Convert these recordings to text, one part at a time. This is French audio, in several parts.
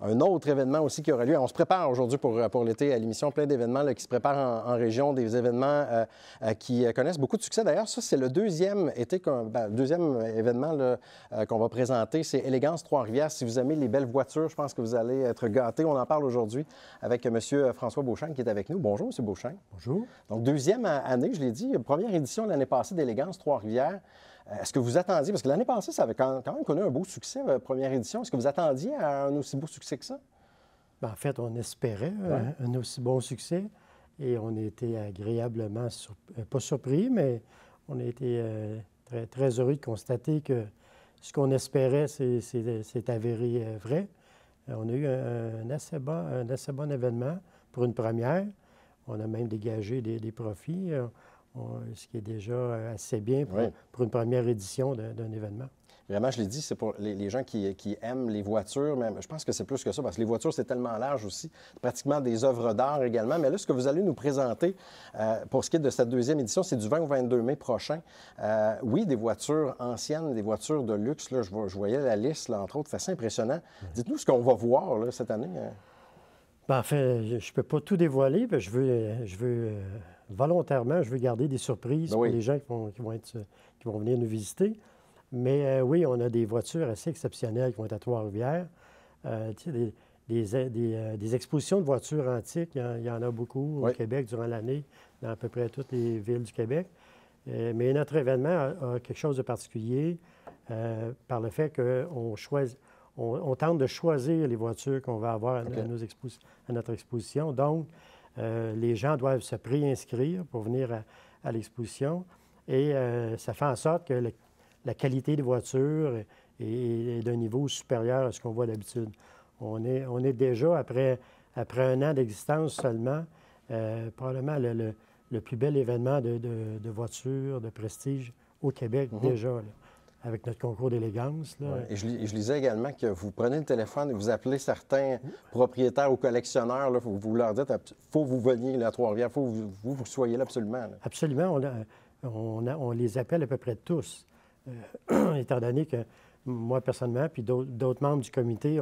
Un autre événement aussi qui aura lieu. On se prépare aujourd'hui pour l'été à l'émission, plein d'événements là, qui se préparent en région, des événements qui connaissent beaucoup de succès. D'ailleurs, ça, c'est le deuxième deuxième événement qu'on va présenter. C'est Élégance Trois-Rivières. Si vous aimez les belles voitures, je pense que vous allez être gâtés. On en parle aujourd'hui avec M. François Beauchamp qui est avec nous. Bonjour, M. Beauchamp. Bonjour. Donc, deuxième année, je l'ai dit, première édition l'année passée d'Élégance Trois-Rivières. Est-ce que vous attendiez, parce que l'année passée, ça avait quand même connu un beau succès, première édition. Est-ce que vous attendiez à un aussi beau succès que ça? Bien, en fait, on espérait un aussi bon succès et on a été agréablement, pas surpris, mais on a été très, très heureux de constater que ce qu'on espérait, c'est avéré vrai. On a eu un assez bon événement pour une première. On a même dégagé des profits. Ce qui est déjà assez bien pour une première édition d'un événement. Vraiment, je l'ai dit, c'est pour les gens qui aiment les voitures, mais je pense que c'est plus que ça, parce que les voitures, c'est tellement large aussi, pratiquement des œuvres d'art également. Mais là, ce que vous allez nous présenter pour ce qui est de cette deuxième édition, c'est du 20 au 22 mai prochain. Oui, des voitures anciennes, des voitures de luxe, là, je voyais la liste, là, entre autres, c'est assez impressionnant. Dites-nous ce qu'on va voir là, cette année. Bien, en fait, je ne peux pas tout dévoiler, mais je veux volontairement, je veux garder des surprises pour les gens qui vont venir nous visiter. Mais oui, on a des voitures assez exceptionnelles qui vont être à Trois-Rivières. Des expositions de voitures antiques, il y en a beaucoup au Québec durant l'année, dans à peu près toutes les villes du Québec. Mais notre événement a quelque chose de particulier par le fait qu'on tente de choisir les voitures qu'on va avoir à notre exposition. Donc, les gens doivent se préinscrire pour venir à l'exposition et ça fait en sorte que la qualité des voitures est d'un niveau supérieur à ce qu'on voit d'habitude. On est déjà, après un an d'existence seulement, probablement le plus bel événement de voitures, de prestige au Québec déjà, là, avec notre concours d'élégance. Et je lisais également que vous prenez le téléphone et vous appelez certains propriétaires ou collectionneurs, là, vous leur dites il faut que vous veniez là, à Trois-Rivières, il faut que vous soyez là absolument. Là. Absolument. On les appelle à peu près tous. Étant donné que moi, personnellement, puis d'autres membres du comité,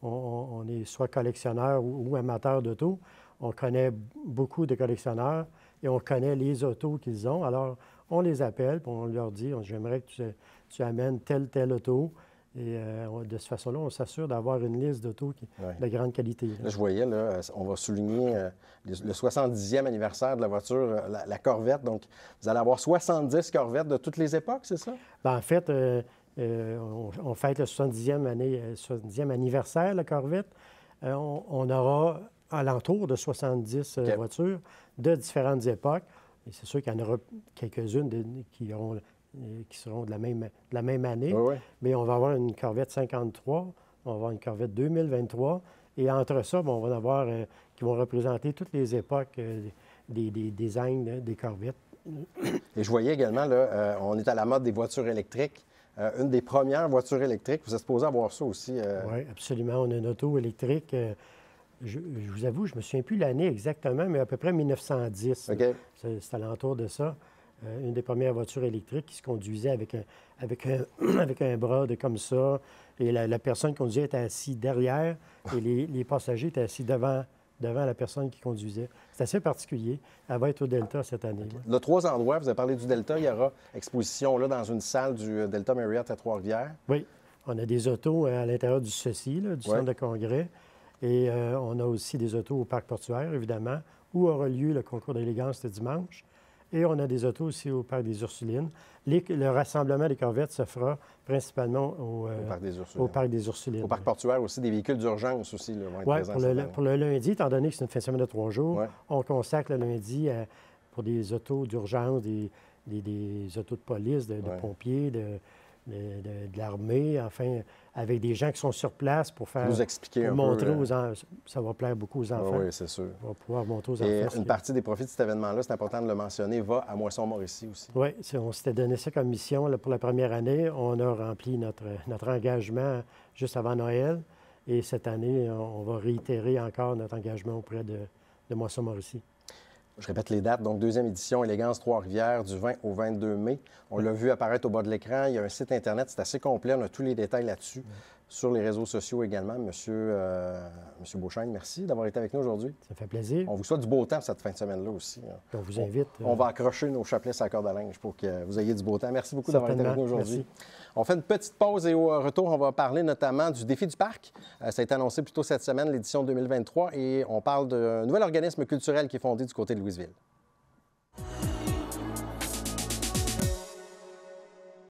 on est soit collectionneurs ou amateurs d'auto. On connaît beaucoup de collectionneurs et on connaît les autos qu'ils ont. Alors, on les appelle et on leur dit « J'aimerais que tu amènes telle auto. » Et de cette façon-là, on s'assure d'avoir une liste d'autos de grande qualité. Là, je voyais, là, on va souligner le 70e anniversaire de la voiture, la Corvette. Donc, vous allez avoir 70 Corvettes de toutes les époques, c'est ça? Bien, en fait, on fête le 70e anniversaire de la Corvette. On aura alentour de 70 voitures de différentes époques. Et c'est sûr qu'il y en aura quelques-unes qui seront de la même année. Mais on va avoir une Corvette 53, on va avoir une Corvette 2023. Et entre ça, on va en avoir qui vont représenter toutes les époques des designs des Corvettes. Et je voyais également, là, on est à la mode des voitures électriques. Une des premières voitures électriques, vous êtes supposé avoir ça aussi. Oui, absolument. On a une auto électrique. Je vous avoue, je ne me souviens plus l'année exactement, mais à peu près 1910. C'est alentour de ça. Une des premières voitures électriques qui se conduisait avec un bras comme ça. Et la personne qui conduisait était assise derrière et les passagers étaient assis devant la personne qui conduisait. C'est assez particulier. Elle va être au Delta cette année. De 3 endroits, vous avez parlé du Delta. Il y aura exposition là, dans une salle du Delta Marriott à Trois-Rivières. Oui. On a des autos à l'intérieur du CECI, du centre de congrès. Et on a aussi des autos au parc portuaire, évidemment, où aura lieu le concours d'élégance le dimanche. Et on a des autos aussi au parc des Ursulines. Le rassemblement des Corvettes se fera principalement au parc des Ursulines. Au parc portuaire aussi, des véhicules d'urgence aussi là, vont être présents. Pour le lundi, étant donné que c'est une fin de semaine de 3 jours, on consacre le lundi pour des autos d'urgence, des autos de police, de pompiers, de l'armée, enfin, avec des gens qui sont sur place pour faire... Nous expliquer montrer aux enfants. Ça va plaire beaucoup aux enfants. Oui, c'est sûr. On va pouvoir montrer aux Et enfants. une partie des profits de cet événement-là, c'est important de le mentionner, va à Moisson-Mauricie aussi. Oui, on s'était donné ça comme mission là, pour la première année. On a rempli notre engagement juste avant Noël. Et cette année, on va réitérer encore notre engagement auprès de Moisson-Mauricie. Je répète les dates. Donc, deuxième édition, Élégance Trois-Rivières, du 20 au 22 mai. On l'a vu apparaître au bas de l'écran. Il y a un site Internet, c'est assez complet. On a tous les détails là-dessus. sur les réseaux sociaux également. Monsieur Beauchesne, merci d'avoir été avec nous aujourd'hui. Ça fait plaisir. On vous souhaite du beau temps cette fin de semaine-là aussi. On vous invite. On va accrocher nos chapelets à la corde à linge pour que vous ayez du beau temps. Merci beaucoup d'avoir été avec nous aujourd'hui. On fait une petite pause et au retour, on va parler notamment du défi du parc. Ça a été annoncé plus tôt cette semaine, l'édition 2023, et on parle d'un nouvel organisme culturel qui est fondé du côté de Louisville.